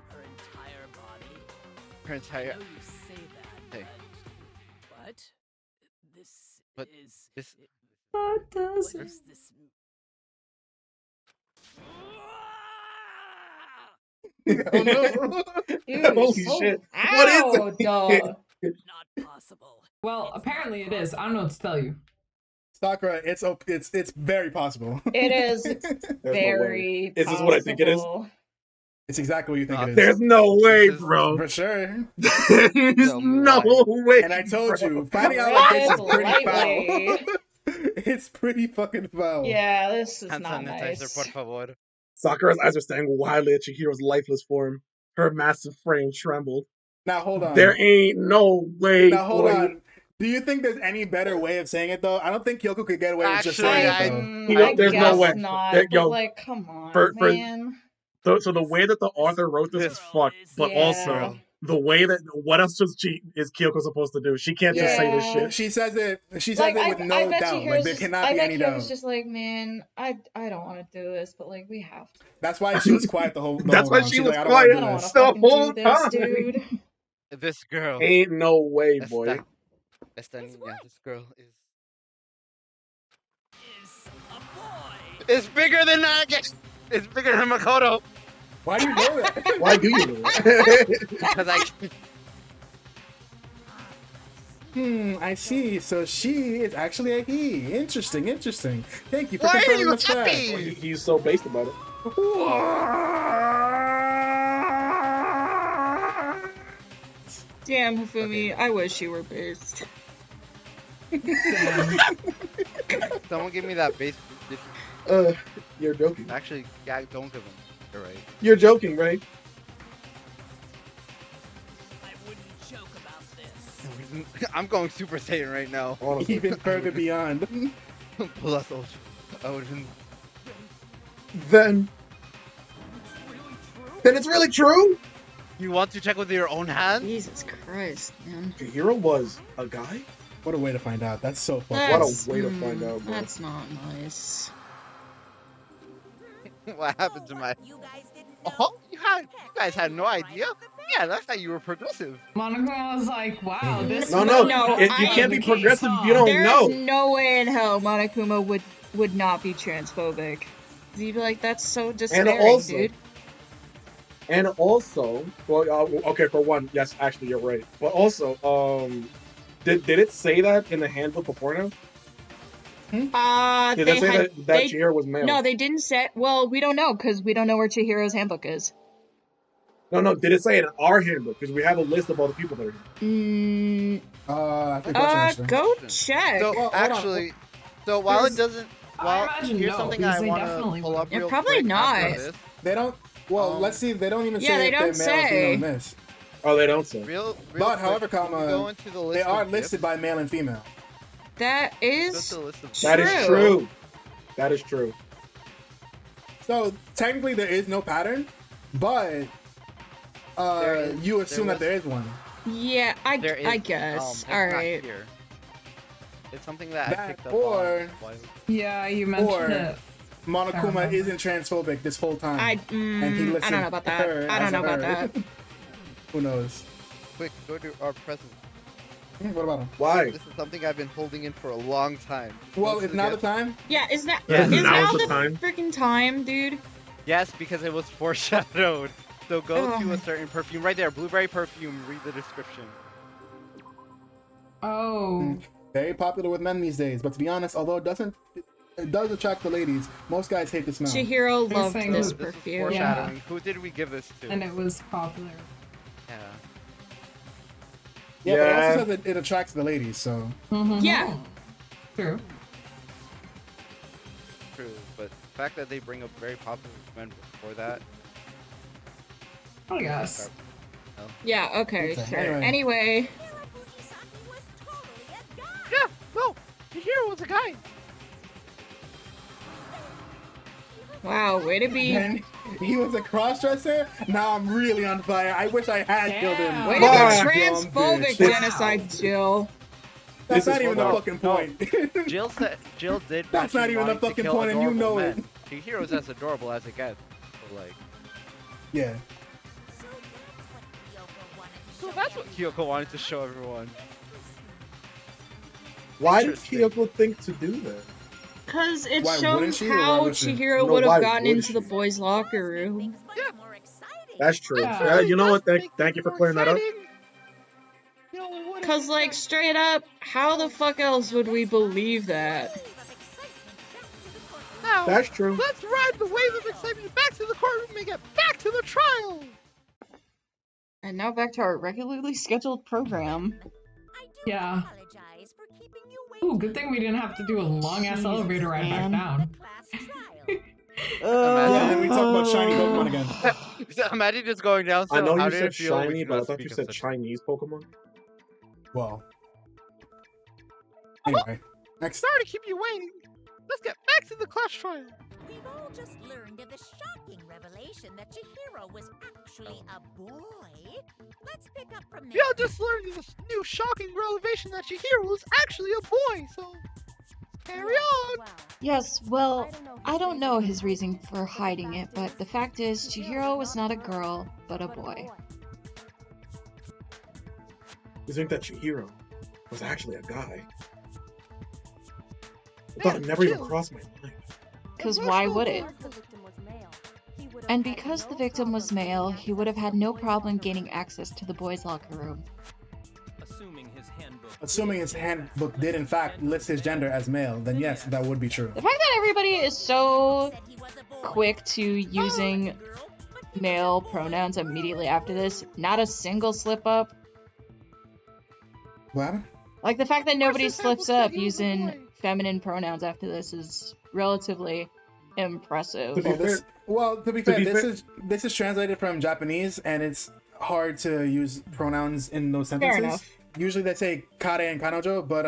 Her entire body. Her I entire. know you say that, Hey. but this But is. this- What does What it? is this? Oh no! Dude, Holy so- shit! Ow, What is it? duh. Not possible. Well, apparently it is. I don't know what to tell you. Sakura, it's very possible. It is There's no way. very. Is this what I think it is? possible. It's exactly what you think it is. There's no way, This is- bro. For sure. There's Tell me no why. way. And I told bro. you, finding out like this is pretty Lightly. foul. It's pretty fucking foul. Yeah, this is Hand not sanitizer, nice. por favor. Sakura's eyes are staring wildly at Chihiro's lifeless form. Her massive frame trembled. Now hold on. There ain't no way. Now hold boy. on. Do you think there's any better way of saying it though? I don't think Kyoko could get away with just Actually, saying it though. You know, I there's no guess way. not. There- But yo, like, come on, for- man. So the way that the author wrote this is fucked, but Yeah. also the way that what else is Kyoko supposed to do? She can't just say this Yeah. shit. She says it. She says Like, it with no bet doubt. Chihiro's Like there just, cannot I be bet any Chihiro's doubt. just like, man, I don't want to do this, but like, we have to. That's why she was quiet the whole. That's why time. she She's was like, quiet. I I don't don't want want to to do The fucking whole do this, time. dude. This girl. Ain't no way, boy. Esta niña, this girl is. It's bigger than Nage! It's bigger than Makoto! this. Why do you know that? Why do you do that? Because I. I see. So she is actually a he. Interesting, interesting. Thank you for Why are confirming you this fact. happy? He's so based about it. Damn, Hifumi, I wish you were based. Someone give me that base. You're joking. Actually, yeah, don't give him. You're right. You're joking, right? I wouldn't joke about this. I'm going Super Saiyan right now. Honestly. Even further beyond. Plus Ultra. Odin. Then it's really true. You want to check with your own hand? Jesus Christ, man. Chihiro was a guy. What a way to find out. That's so fucking. What a That's, way to find out, bro. That's not nice. What happened to my. You guys didn't know. Oh, you guys had no idea? Yeah, that's how you were progressive. Monokuma was like, wow, this No, was no, No, you I- can't be progressive if you don't There's know. no way in hell Monokuma would not be transphobic. You'd be like, that's so despairing, also- dude. And also, well, okay, for one, yes, actually, you're right. But also, did it say that in the handbook before now? Did They it say had, that they, Chihiro was male? no, they didn't say. Well, we don't know because we don't know where Chihiro's handbook is. No, did it say it in our handbook? Because we have a list of all the people that are here. Good question, actually. Go check. So, Well, hold on. actually, so while it doesn't. Well, imagine here's no, something because I they want definitely to pull would. up Yeah, real probably quick after not. this. They don't. Well, let's see. They don't even Yeah, say they if don't they're male or say. female in this. Oh, they don't say. Real But, quick, however, if you comma, go into the list They are of listed gifts, by male and female. That go is to the list of That is True. true. That is true. So technically, there is no pattern, but There is- you assume there that there is one. yeah. I There is, guess. it's All not right. here. It's something that I That picked up or- on. Why- Yeah, you mentioned Or- it. Monokuma remember. isn't transphobic this whole time. I and he I listened don't know about to that. her I as don't know a about her. that. Who knows? Quick, go to our present. What about him? Why? This is something I've been holding in for a long time. Well, Go to it's now the gift. time. Yeah, is that Yeah, is now's now the the time. freaking time, dude? Yes, because it was foreshadowed. So go Oh to my- a certain perfume right there, blueberry perfume. Read the description. Oh, Very popular with men these days. But to be honest, although it does attract the ladies, most guys hate the smell. Chihiro They're loved saying this This is perfume. foreshadowing. Who did we give this to? and it was popular. Yeah. Yeah, but it Yeah. also says that it attracts the ladies. So Yeah. True. True, but the fact that they bring up very popular men before that. I guess. Yeah. Okay. Okay, Sure. anyway. Anyway, Fujisaki was totally a guy. Yeah, no, Chihiro was a guy. wow. Way to be. and he was a cross-dresser. Now I'm really on fire. I wish I had killed him. Damn. Way to Wow. be Dumb transphobic, bitch. genocide, Jill. That's This not is even the fucked up. fucking point. Jill did. That's mention not even the wanting to fucking kill point, and you adorable know men. Chihiro's as adorable as it gets. So like, Yeah. So so that's what Kyoko wanted to show everyone. Why did Interesting. Kyoko think to do that? Because it Why wouldn't shows she, or why how would she? Chihiro No, would why have gotten would into the she? boys' locker room. That's true. Yeah. You know what? Make Thank you for more clearing that up. exciting. You know, it would've Because, been like, nice. straight up, how the fuck else would we believe that? Now, That's true. let's ride the wave of excitement back to the courtroom and get back to the trial. And now back to our regularly scheduled program. I do Yeah. apologize for keeping you waiting. Ooh, good thing we didn't have to do a long ass Jesus, elevator ride back man. down. Class trial. Yeah, and then we talk about shiny Pokemon again. Imagine just going down. I So know how you did said it feel when shiny, you but I not thought you speak of said such- Chinese Pokemon. Well. Anyway, next. Sorry to keep you waiting. Let's get back to the class trial. We've all just learned of the shocking revelation that Chihiro was actually a boy. Let's pick up from there. Y'all just learned this new shocking revelation that Chihiro was actually a boy. So carry on. Yes, well, I don't know his reason for hiding it, but the fact is, Chihiro was not a girl, but a boy. You think that Chihiro was actually a guy? I thought it never even crossed my mind. Because why would it? And because the victim was male, he would have had no problem gaining access to the boys' locker room. Assuming his handbook did in fact list his gender as male, then yes, that would be true. The fact that everybody is so quick to using male pronouns immediately after this, not a single slip up. What happened? Like the fact that nobody Versus slips handbook up said he was a using boy. feminine pronouns after this is relatively impressive. To be fair, To be fair, be this fair- is translated from Japanese, and it's hard to use pronouns in those sentences. enough. Usually they say kare and kanojo, but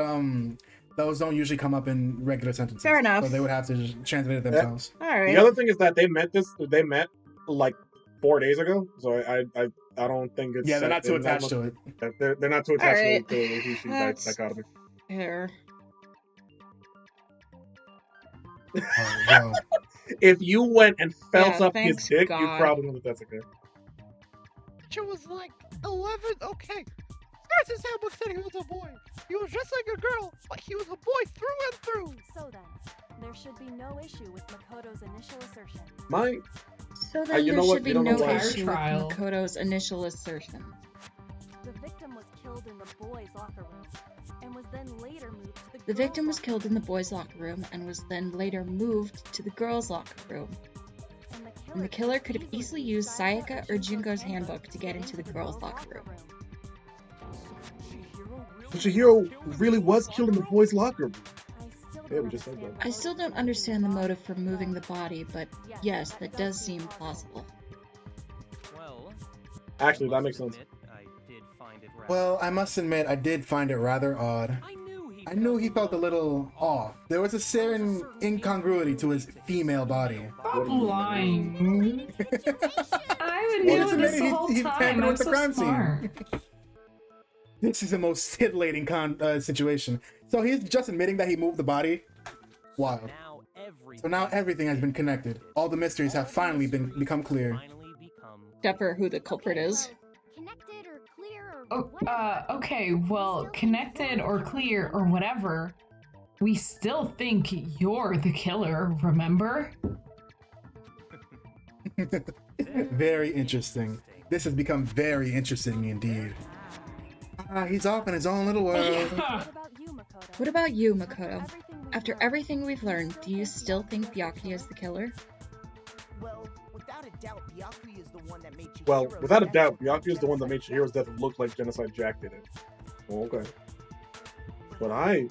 those don't usually come up in regular sentences. Fair enough. So they would have to just translate it themselves. Alright. the other thing is that they met like 4 days ago, so I don't think it's Yeah, they're not too attached to it. They're not too attached Alright. to the He/She That's- dichotomy. Here. Oh, bro. If you went and felt Yeah, up his thanks, dick, you God. probably know that that's okay. Teacher was like 11. Okay. First, his handbook said he was a boy. He was just like a girl, but he was a boy through and through. So then, there should be no issue with Makoto's initial assertion. My So then you there know what? should be You don't know no why. issue Trial. with Makoto's initial assertion. The victim was killed in the boys' locker room and was then later moved to the The victim girls' was killed in the boys' locker room and was then later moved to the girls' locker room. And the killer could have easily used Sayaka or Junko's handbook to get into the girls' locker room. Chihiro really was killed in the boys' locker room. Yeah, we just said that. I still don't understand the motive for moving the body, but yes, that does seem plausible. Well, Actually, that makes sense. I did find it rather Well, I must admit, I did find it rather odd. I knew he felt a little off. There was a certain incongruity to his female body. Stop lying. I've been Well, doing just this admit the whole he time. tampered I'm with the so crime smart. scene. This is the most titillating situation. So he's just admitting that he moved the body? Wild. now everything. So now everything has been connected. All the mysteries have finally become clear. Finally become Except for who the culprit is. Connected or clear or Oh, whatever. okay, well, connected or clear or whatever, we still think you're the killer, remember? Very interesting. This has become very interesting indeed. He's off in his own little world. What about you, Makoto? What about you, Makoto? After everything we've learned, do you still think Byakuya is the killer? Well, without a doubt, Byakuya is the one that made you. Well, without a doubt, Byakuya is the one that made Chihiro's death look like Genocide Jack did it. Oh, okay. But I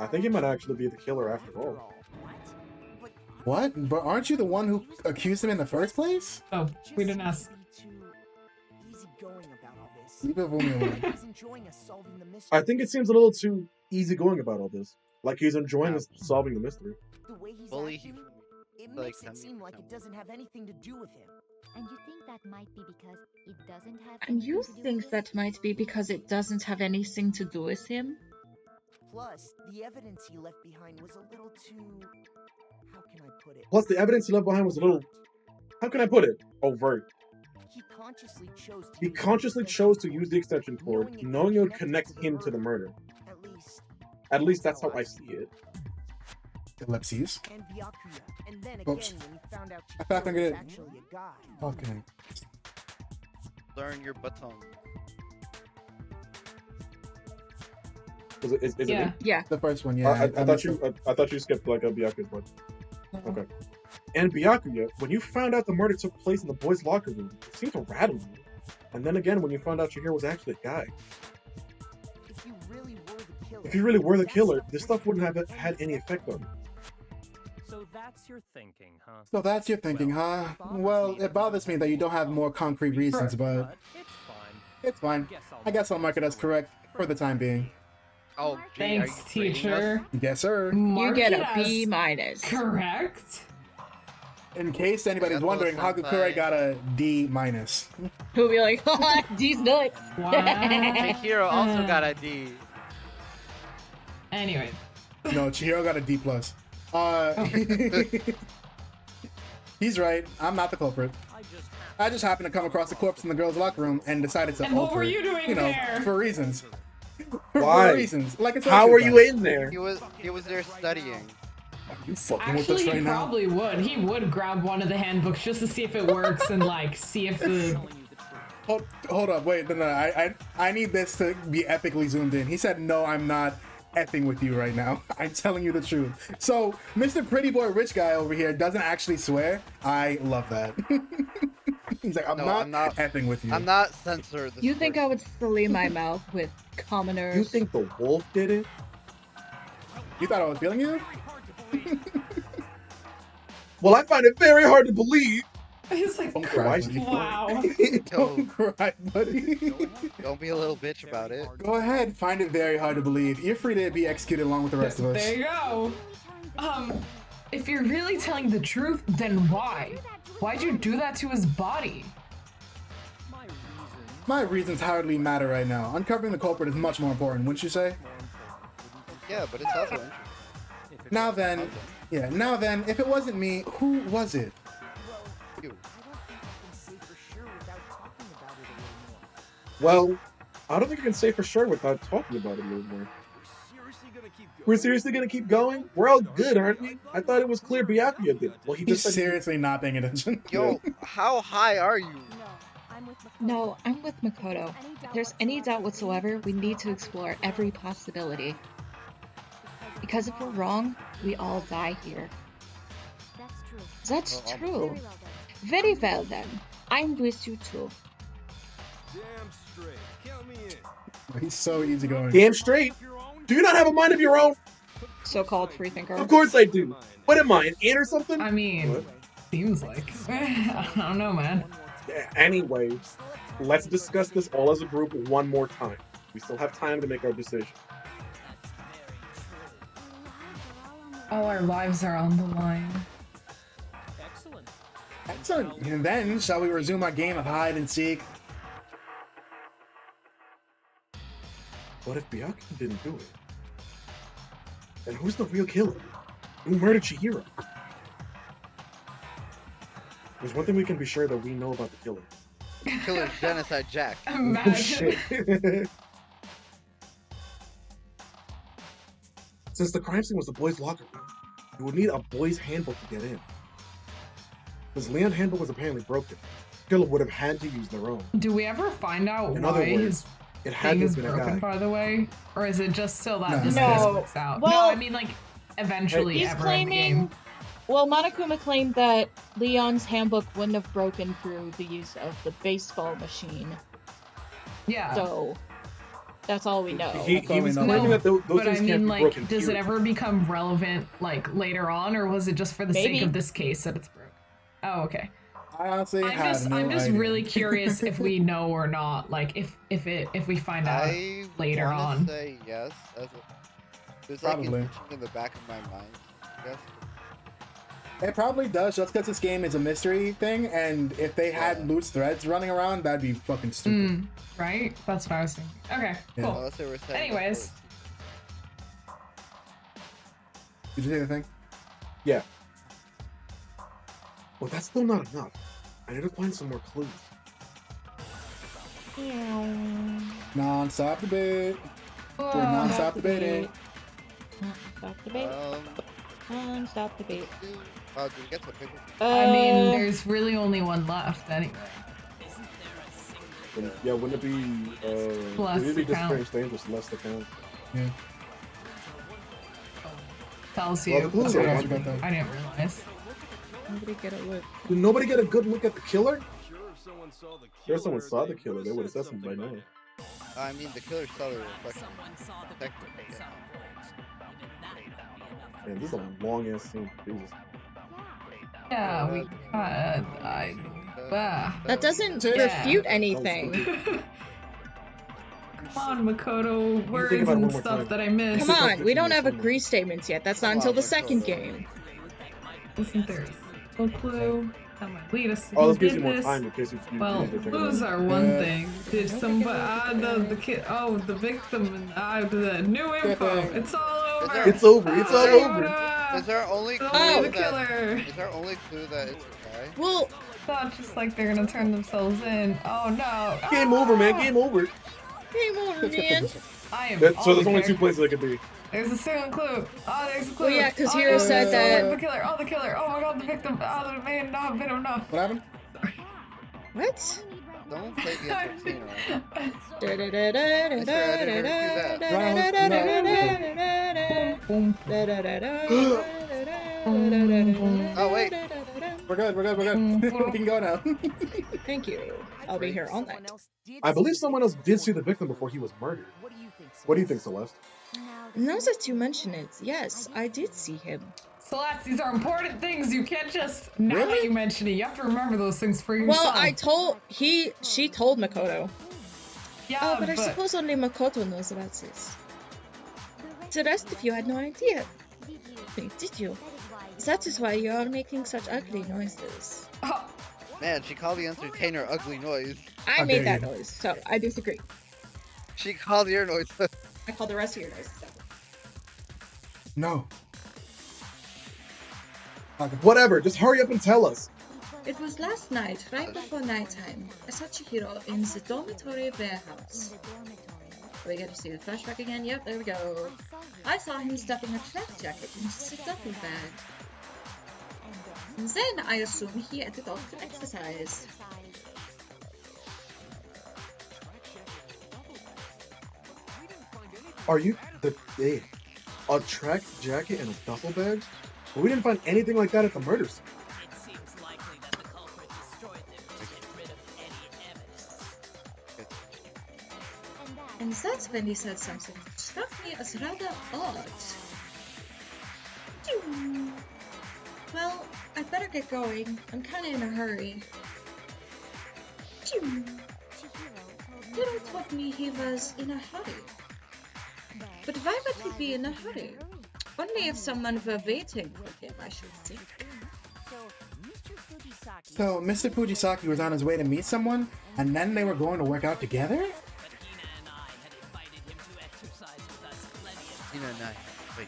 think he might actually be the killer after all. What? But aren't you the one who accused him in the first place? Oh, we didn't ask. Easygoing about all this. Leave it for me alone. He's enjoying us solving the mystery. I think it seems a little too easygoing about all this. Like he's enjoying us solving the mystery. The way he's Bully, acting, it like, makes I it mean, seem like it doesn't have anything to do with him. And you think that might be because it doesn't have And you anything to do think with that might be because it doesn't have anything to do with him? Plus, the evidence he left behind was a little too. How can I put it? Plus, the evidence he left behind was a little. How can I put it? Overt. He consciously chose to. He use the consciously extension chose to cord, use the extension cord, knowing knowing it would connect him to the murder. At least. At least that's how I see it. Ellipses. And Byakuya. And then again, Oops. when he found out I thought I Chihiro could- was actually a guy. Okay. learn your baton. Is it Yeah. me? Yeah. The first one, yeah. I thought missed it. I thought you skipped like a Byakuya's one. Okay. And Byakuya, when you found out the murder took place in the boys' locker room, it seemed to rattle you. And then again, when you found out your hero was actually a guy. If you really were the killer, this stuff wouldn't have had any effect on you. So that's your thinking, huh? So that's your thinking, huh? Well, it bothers me that you don't have more concrete reasons, but It's fine. it's fine. I guess I'll mark it as correct for the time being. Oh, gee, Thanks, are you grading teacher. us? Yes, sir. You Mark get it a as B minus. Correct. In case anybody's That's wondering, awesome, Hagakure bye. got a D minus. Who'll be like, D's nuts. Wow. Chihiro also got a D. Anyway. No, Chihiro got a D plus. He's right. I'm not the culprit. I just happened to come across the corpse in the girls' locker room and decided to And what alter were it, you doing know, there? for reasons. Why? For reasons. Like it's How are you in there? He was there studying. Are you fucking with us Actually, right he now? probably would. He would grab one of the handbooks just to see if it works and like see if the. Hold up, wait, no, I need this to be epically zoomed in. He said, no, I'm not effing with you right now. I'm telling you the truth. So, Mr. Pretty Boy Rich Guy over here doesn't actually swear. I love that. He's like, I'm not effing with you. I'm not censored. You think I would sully my mouth with commoners? You think the wolf did it? You thought I was feeling you? Well, I find it very hard to believe. He's like, Don't cry, buddy. wow. Don't cry, buddy. Don't be a little bitch about it. Go ahead, find it very hard to believe. You're free to be executed along with the rest of us. There you go. If you're really telling the truth, then why? Why'd you do that to his body? My reasons hardly matter right now. Uncovering the culprit is much more important, wouldn't you say? Yeah, but it's also interesting. Now then, if it wasn't me, who was it? You. Well, I don't think I can say for sure without talking about it a little more. We're seriously gonna keep going? We're all good, aren't we? I thought it was clear Byakuya did it. Well, he He's just said seriously not paying attention. Yo, how high are you? No, I'm with Makoto. If there's any doubt whatsoever, we need to explore every possibility. Because if we're wrong, we all die here. That's true. That's true. Very well then. I'm with you too. Damn straight. Count me in. He's so easygoing. damn straight. Do you not have a mind of your own? So-called freethinker. Of course I do. What am I, an ant or something? I mean, What? seems like. I don't know, man. Yeah, anyway, let's discuss this all as a group one more time. We still have time to make our decision. All our lives are on the line. Excellent. Excellent. And then, shall we resume our game of hide and seek? What if Byakuya didn't do it? Then who's the real killer? Who murdered Chihiro? There's one thing we can be sure that we know about the killer. Killer's Genocide Jack. Oh, Imagine. shit. Since the crime scene was the boys' locker room, you would need a boys' handbook to get in. Because Leon's handbook was apparently broken. Killer would have had to use their own. Do we ever find out In other why words, his It had thing to is have been a broken, guy. by the way? Or is it just so that this No. case works out? Well, no, I mean, like, eventually He's ever in the claiming. game. Well, Monokuma claimed that Leon's handbook wouldn't have broken through the use of the baseball machine. Yeah. So that's all we know. He was claiming that those But I things can't mean, be like, broken. does it period. ever become relevant, like, later on, or was it just for the Maybe. sake of this case that it's broke? Oh, okay. I honestly have no I'm just idea. really curious if we know or not. Like, if we find out I later wanna on. say yes. There's like an Probably. itching in the back of my mind. Yes. It probably does, just because this game is a mystery thing, and if they had loose threads running around, that'd be fucking stupid. Right? That's what I was thinking. Okay, Yeah. cool. Unless they were saying Anyways. Did you say the thing? Yeah. Well, that's still not enough. I need to find some more clues. Non-stop debate. We're non-stop debating. Non-stop debate. Non-stop debate. Did we get to the paper? I mean, there's really only one left anyway. Yeah, wouldn't it be Plus would it be the count. Strange Dangerous less the count? Yeah. tells Well, you. the clues That's are what I I forgot though. didn't realize. Nobody get a look. Did nobody get a good look at the killer? Sure, if someone saw the If someone killer, saw the killer, they would have said something by now. I mean, the killer saw the reflection. Someone saw the victim at some point. Even that would not be enough. Man, this is a long ass scene. Jesus. Yeah, we That doesn't Yeah. refute anything. Come on, Makoto, think words about it one and more stuff time. that I missed. Come on, we don't have Someone. agree statements yet. That's not Come until on, the Makoto. second game. Isn't there a clue that might lead us to Oh, who this gives did you more this? time in case you Well, need to check it clues out. are one Yeah. thing. Did somebody, the kid, the victim, and the new info. thing. It's all over. It's over. It's all over. Is our only clue Oh, the that? killer. Is our only clue that it's a guy? Well, It's not just like they're gonna turn themselves in. Oh no. Game over, man. Game over. game over, man. I am. So there's the only two characters. places it could be. There's a second clue. Oh, there's a clue. Well, yeah, 'cause oh, Hiro no, said that- the killer. Oh, the killer. Oh my god, the victim. Oh, the man not been enough. What happened? What? Don't play the entertainer. Oh wait, We're good. We're good. We can go now. Thank you. I'll be here all night. I believe someone else did see the victim before he was murdered. What do you think, Celeste? Now that you mention it, yes, I did see him. Celeste, these are important things. You can't just now that Really? you mention it. You have to remember those things for yourself. Well, she told Makoto. Yeah, Oh, but I suppose only Makoto knows about this. The rest of you had no idea. Did you? That is why you are making such ugly noises. Oh, man, she called the entertainer ugly noise. I How made dare that you. noise, so I disagree. She called your noise. I called the rest of your noises. No. Okay. Whatever. Just hurry up and tell us. It was last night, right before nighttime. I saw Chihiro in the dormitory warehouse. We get to see the flashback again. Yep, there we go. I saw him stuffing a track jacket into the duffel bag. And then I assume he ended off to exercise. Are you a track jacket and a duffel bag? But we didn't find anything like that at the murder scene. It seems likely that the culprit destroyed them to get rid of any evidence. And that's when he said something that struck me as rather odd. Well, I'd better get going. I'm kinda in a hurry. Hiro told me he was in a hurry. But why would he be in a hurry? Only if someone were waiting for him, I should think. So Mr. Fujisaki was on his way to meet someone, and then they were going to work out together? But Hina and I had invited him to exercise with us plenty of Tina and I. Wait.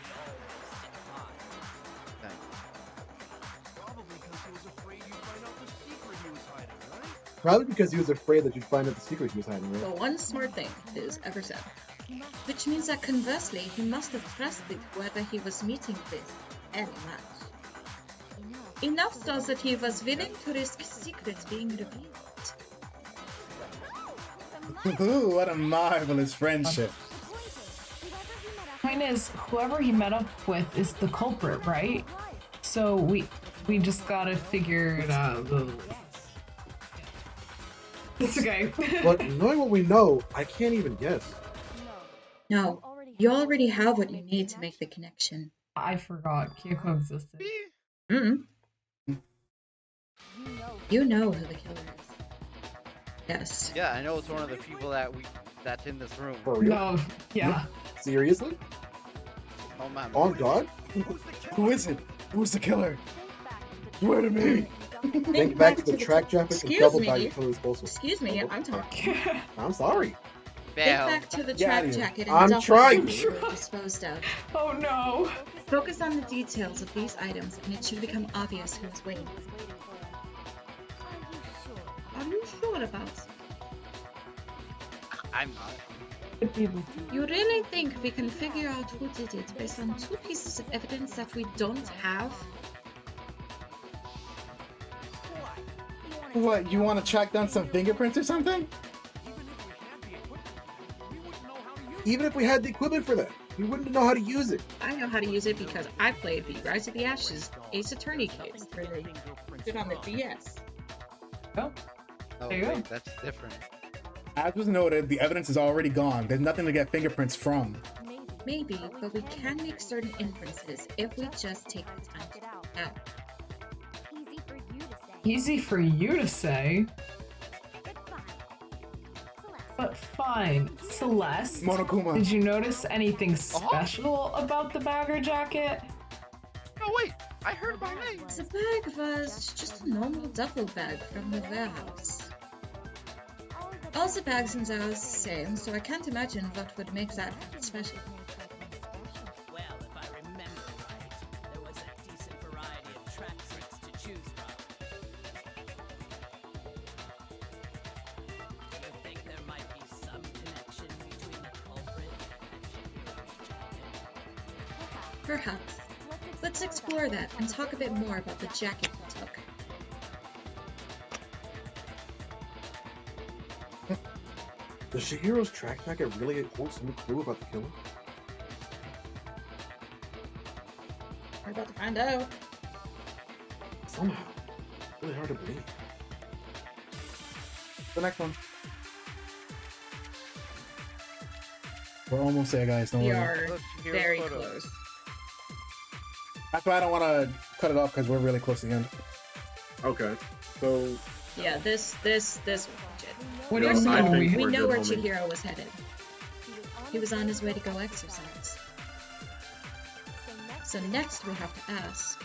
Probably because he was afraid you'd find out the secret he was hiding, right? The one smart thing Liz ever said. Which means that conversely, he must have trusted whoever he was meeting with very much. Enough so that he was willing to risk secrets being revealed. Ooh, what a marvelous friendship. point is, whoever he met up with is the culprit, right? So we just gotta figure it out. It's okay. But knowing what we know, I can't even guess. No, you already have what you need to make the connection. I forgot Kyoko existed. Mm. You know who the killer is. Yes. Yeah, I know it's one of the people that's in this room. For real? No, yeah. Seriously? Oh man. On God? Who is it? Who's the killer? Swear to me. Think back to the track jacket and Excuse double me. bag killer disposal. Excuse me, I'm talking. I'm sorry. Think back to the Get outta track here. jacket and I'm duffel trying. bag you were disposed of. Oh no. Focus on the details of these items and it should become obvious who's winning. Are you sure about it? I'm not. You really think we can figure out who did it based on 2 pieces of evidence that we don't have? What, you want to track down some fingerprints or something? Even if we had the equipment for that, we wouldn't know how to use it. I know how to use it because I played the Rise of the Ashes Ace Attorney case where they put it on the DS. Oh, Oh, there you go. wait, that's different. As was noted, the evidence is already gone. There's nothing to get fingerprints from. Maybe, but we can make certain inferences if we just take the time to out. Easy for you to say. Easy for you to say, But fine. but fine. Celeste, Monokuma. did you notice anything special about the bagger jacket? Oh wait, I heard about it. The bag was just a normal duffel bag from the warehouse. All the bags in there are the same, so I can't imagine what would make that special. Well, if I remember right, there was a decent variety of tracksuits to choose from. You think there might be some connection between the culprit and Chihiro's jacket? Perhaps. Let's explore that and talk a bit more about the jacket we took. Does Chihiro's track jacket really hold some clue about the killer? We're about to find out. Somehow. It's really hard to believe. The next one. We're almost there, guys. Don't We worry. are Look, Chihiro's very photo. close. That's why I don't want to cut it off because we're really close to the end. Okay. So, Yeah, this legit. What do Yeah, you I know? think We we're know good, where homie. Chihiro was headed. He was on his way to go exercise. So next we have to ask,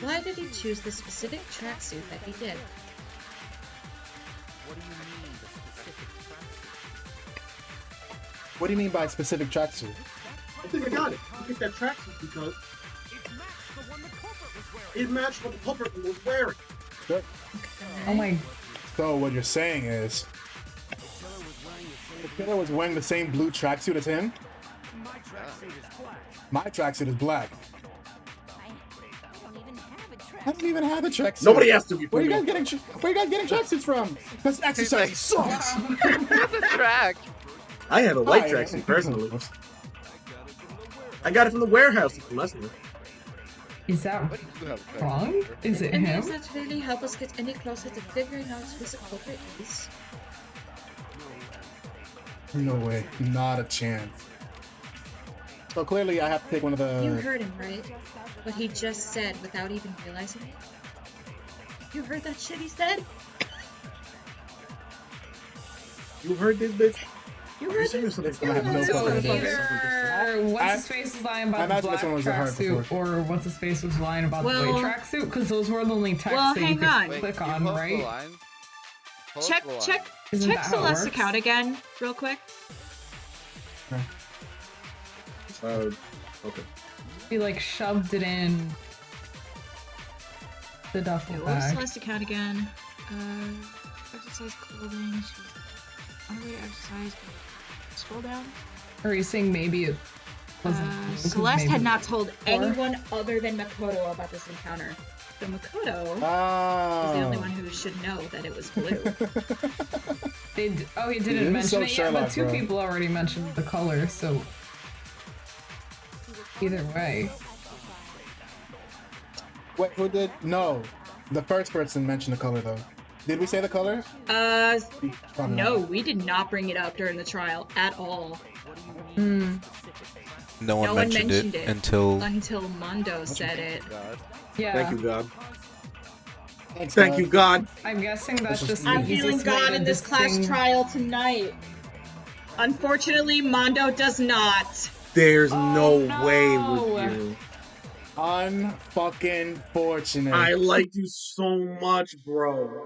why did he choose the specific tracksuit that he did? What do you mean, the specific tracksuit? What do you mean by specific tracksuit? I think I got it. I picked that tracksuit because it matched what the culprit was wearing. Good. Oh my, So what you're saying is, the killer was wearing the same blue tracksuit as him? My tracksuit is black. I don't even have a tracksuit. Nobody asked to be Where are you guys funny. getting tracksuits from? Because exercise sucks. That's a track. I have a white Hi. tracksuit personally. I got it from the warehouse at the lesson. is that What do you have a track? wrong? Is it And him? does that really help us get any closer to figuring out who the culprit is? No way. Not a chance. So clearly I have to take one of You the... heard him, right? What he just said without even realizing it? You heard that shit he said? You heard this, bitch? You Are you heard serious? it? I have no So fucking idea. either what's his face was lying I about the imagine black this one was a hard tracksuit, before. or what's his face was lying about the Well- white tracksuit, because those were the only texts Well, that you hang could on. Wait, click you on, post the right? line? Post Check, the line. check, Isn't check that how it Celeste's works? account again, real quick. Okay. He like shoved it in the duffel Okay, what was bag. Celeste's account again? Exercise clothing. She's on her way to exercise. Scroll down. Or are you saying maybe it wasn't? because Celeste maybe- had not told Or- anyone other than Makoto about this encounter. So Makoto Ah. is the only one who should know that it was blue. Oh, he Dude, didn't this is mention so it yet, Sherlock, but two bro. people already mentioned the color, so either way. Wait, who did? No. The first person mentioned the color, though. Did we say the color? Probably No, not. we did not bring it up during the trial at all. Hmm. No one No one mentioned mentioned it it. until Until Mondo said it. God. Yeah. Thank you, God. Thanks, Thank God. you, God. I'm guessing that's This is just the I'm feeling easiest way God to in this class distinguish- trial tonight. Unfortunately, Mondo does not. There's Oh, no no. way with you. Unfucking fortunate. I liked you so much, bro.